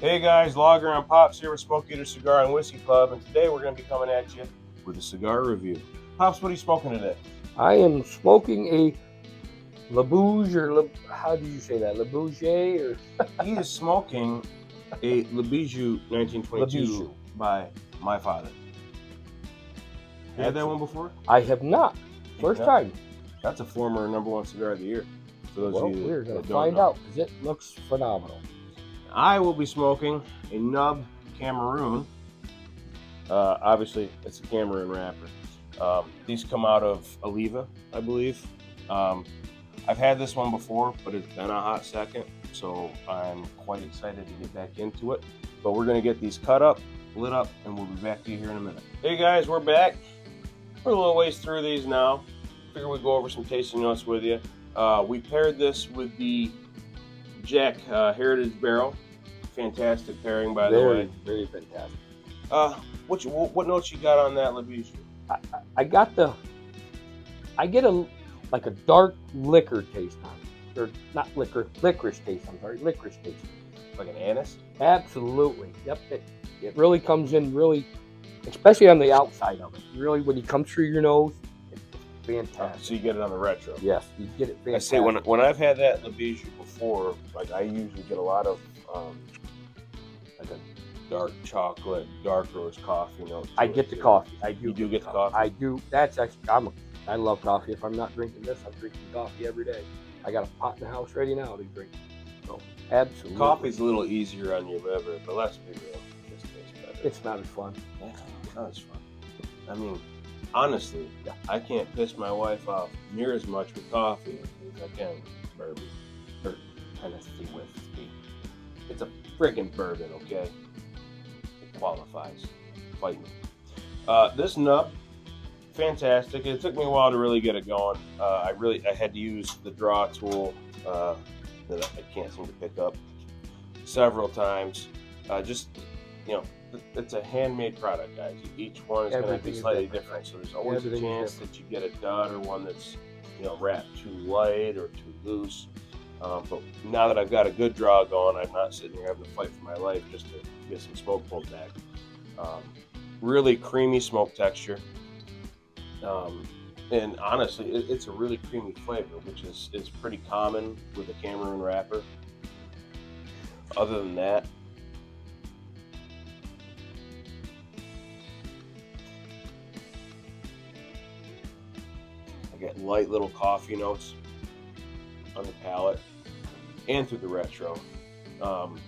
Hey guys, Logger and Pops here with Smoke Eater Cigar and Whiskey Club, and today we're going to be coming at you with a cigar review. Pops, what are you smoking today? I am smoking a La Bouge how do you say that? La Bouge or He is smoking a Bijou La 1922 Bijou. by my father. You had that one before? I have not. First No. time. That's a former #1 cigar of the year. For those Well, of you we're that going to don't find know. out because it looks phenomenal. I will be smoking a Nub Cameroon. Obviously, it's a Cameroon wrapper. These come out of Oliva, I believe. I've had this one before, but it's been a hot second, so I'm quite excited to get back into it. But we're going to get these cut up, lit up, and we'll be back to you here in a minute. Hey guys, we're back. We're a little ways through these now. Figure we'd go over some tasting notes with you. We paired this with the Jack Heritage Barrel. Fantastic pairing, by the way. Very fantastic. What notes you got on that, LaBijou? I get a dark liquor taste on it. Or not liquor, licorice taste. I'm sorry, licorice taste. Like an anise? Absolutely. Yep. It really comes in really, especially on the outside of it. Really, when it comes through your nose, it's fantastic. So you get it on the retro. Yes, you get it fantastic. I say when I've had that LaBijou before, like I usually get a lot of like a dark chocolate, dark roast coffee note. I get the coffee. I do. You do get the coffee? I do. That's actually, I love coffee. If I'm not drinking this, I'm drinking coffee every day. I got a pot in the house ready now to drink. So, absolutely. Coffee's a little easier on your liver, but let's be real, it just tastes better. It's not as fun. Yeah, not as fun. I mean, honestly, I can't piss my wife off near as much with coffee as I can with bourbon or Tennessee whiskey. It's a friggin' bourbon, okay? It qualifies. Fight me. This nub, fantastic. It took me a while to really get it going. I had to use the draw tool that I can't seem to pick up several times. It's a handmade product, guys. Each one is going to be slightly different, so there's always a chance that you get a dud or one that's wrapped too light or too loose. But now that I've got a good draw going, I'm not sitting here having to fight for my life just to get some smoke pulled back. Really creamy smoke texture. And honestly, it's a really creamy flavor, which is pretty common with a Cameroon wrapper. Other than that, I get light little coffee notes on the palate and through the retro. Some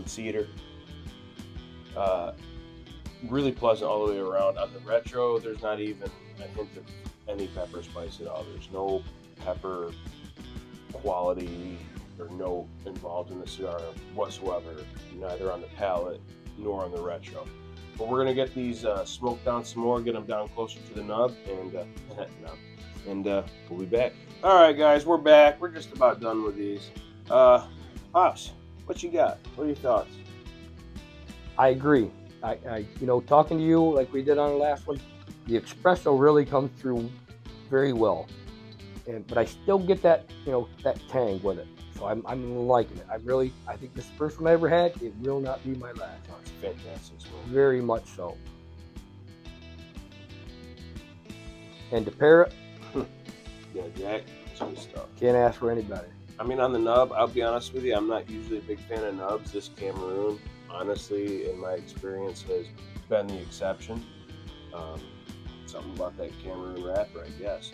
cedar. Really pleasant all the way around. On the retro, there's not even a hint of any pepper spice at all. There's no pepper quality or note involved in the cigar whatsoever, neither on the palate nor on the retro. But we're gonna get these smoked down some more, get them down closer to the nub, and we'll be back. All right, guys, we're back. We're just about done with these. Pops, what you got? What are your thoughts? I agree. Talking to you like we did on the last one, the espresso really comes through very well, but I still get that that tang with it. So I'm liking it. I think this first one I ever had, it will not be my last. Oh, it's fantastic smoke. Very much so. And to pair it, yeah, Jack, some stuff. Can't ask for any better. I mean, on the nub, I'll be honest with you, I'm not usually a big fan of nubs. This Cameroon, honestly, in my experience, has been the exception. Something about that Cameroon wrapper, I guess.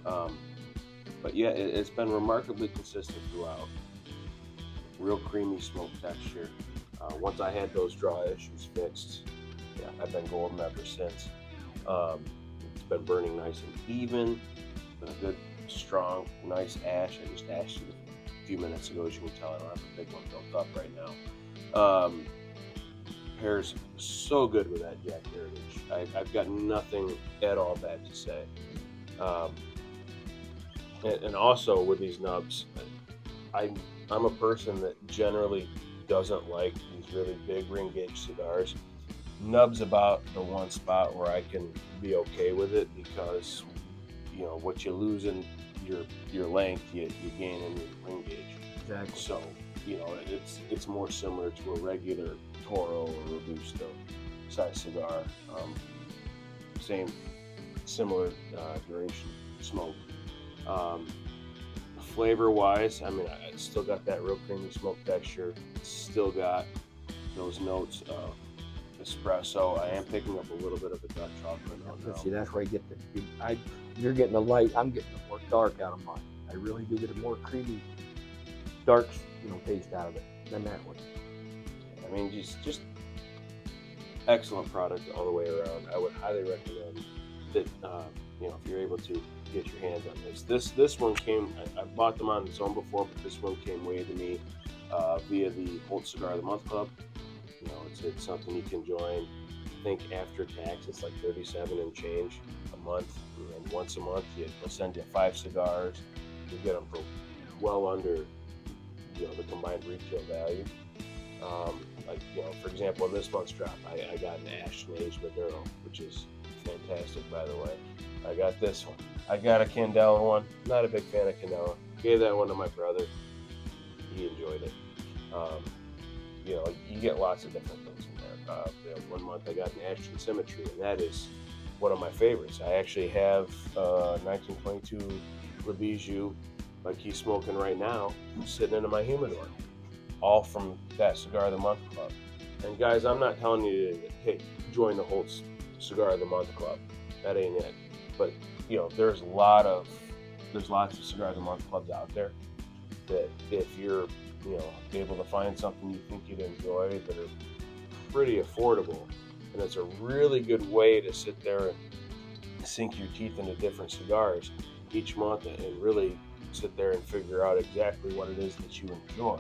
But yeah, it's been remarkably consistent throughout. Real creamy smoke texture. Once I had those draw issues fixed, yeah, I've been golden ever since. It's been burning nice and even. Been a good, strong, nice ash. I just ashed it a few minutes ago. As you can tell, I don't have a big one built up right now. Pairs so good with that Jack Heritage. I've got nothing at all bad to say. And also with these nubs, I'm a person that generally doesn't like these really big ring gauge cigars. Nub's about the one spot where I can be okay with it because what you lose in your length, you gain in your ring gauge. Exactly. So it's more similar to a regular Toro or Robusto size cigar. Similar duration smoke. Flavor wise, I mean, I still got that real creamy smoke texture. Still got those notes of espresso. I am picking up a little bit of a dark chocolate note now. See, that's where I get you're getting the light. I'm getting the more dark out of mine. I really do get a more creamy, dark, taste out of it than that one. I mean, just excellent product all the way around. I would highly recommend that. If you're able to get your hands on this one came. I bought them on its own before, but this one came way to me via the Holt Cigar of the Month Club. It's something you can join. I think after tax, it's like $37 and change a month, and once a month they'll send you 5 cigars. You get them for well under the combined retail value. For example, in this month's drop, I got an Ashton Aged Maduro, which is fantastic, by the way. I got this one. I got a Candela one. Not a big fan of Candela. Gave that one to my brother. He enjoyed it. You get lots of different things in there. One month I got an Ashton Symmetry, and that is one of my favorites. I actually have 1922 Bijou, like he's smoking right now, sitting in my humidor, all from that Cigar of the Month Club. And guys, I'm not telling you to, hey, join the Holt Cigar of the Month Club. That ain't it. But there's lots of Cigar of the Month clubs out there that if you're able to find something you think you'd enjoy that are pretty affordable, and it's a really good way to sit there and sink your teeth into different cigars each month and really sit there and figure out exactly what it is that you enjoy.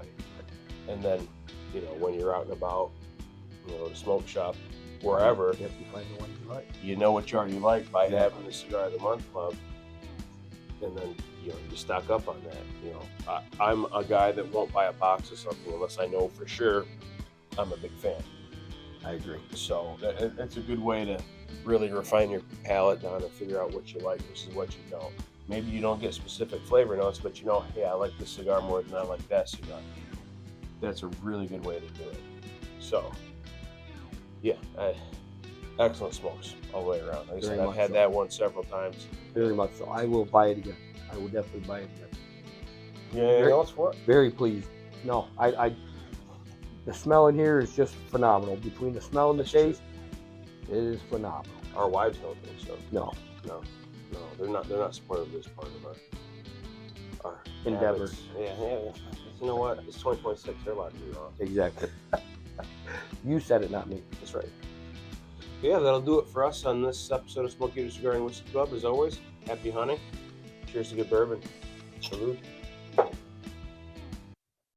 And then when you're out and about, the smoke shop, wherever, you find the one you like. You know what you already like by having the Cigar of the Month Club, and then you stock up on that. I'm a guy that won't buy a box of something unless I know for sure I'm a big fan. I agree. So that's a good way to really refine your palate down and figure out what you like versus what you don't. Maybe you don't get specific flavor notes, but hey, I like this cigar more than I like that cigar. That's a really good way to do it. So, yeah, excellent smokes all the way around. Like I said, I've had that one several times. Very much so. I will buy it again. I will definitely buy it again. Yeah, else for it? Very pleased. No, the smell in here is just phenomenal. Between the smell and the taste, it is phenomenal. Our wives don't think so. No, they're not supportive of this part of our endeavor. Yeah. You know what? It's 20.6. They're allowed to be wrong. Exactly. You said it, not me. That's right. Yeah, that'll do it for us on this episode of Smoky Cigar and Whiskey Club. As always, happy hunting. Cheers to good bourbon. Salute.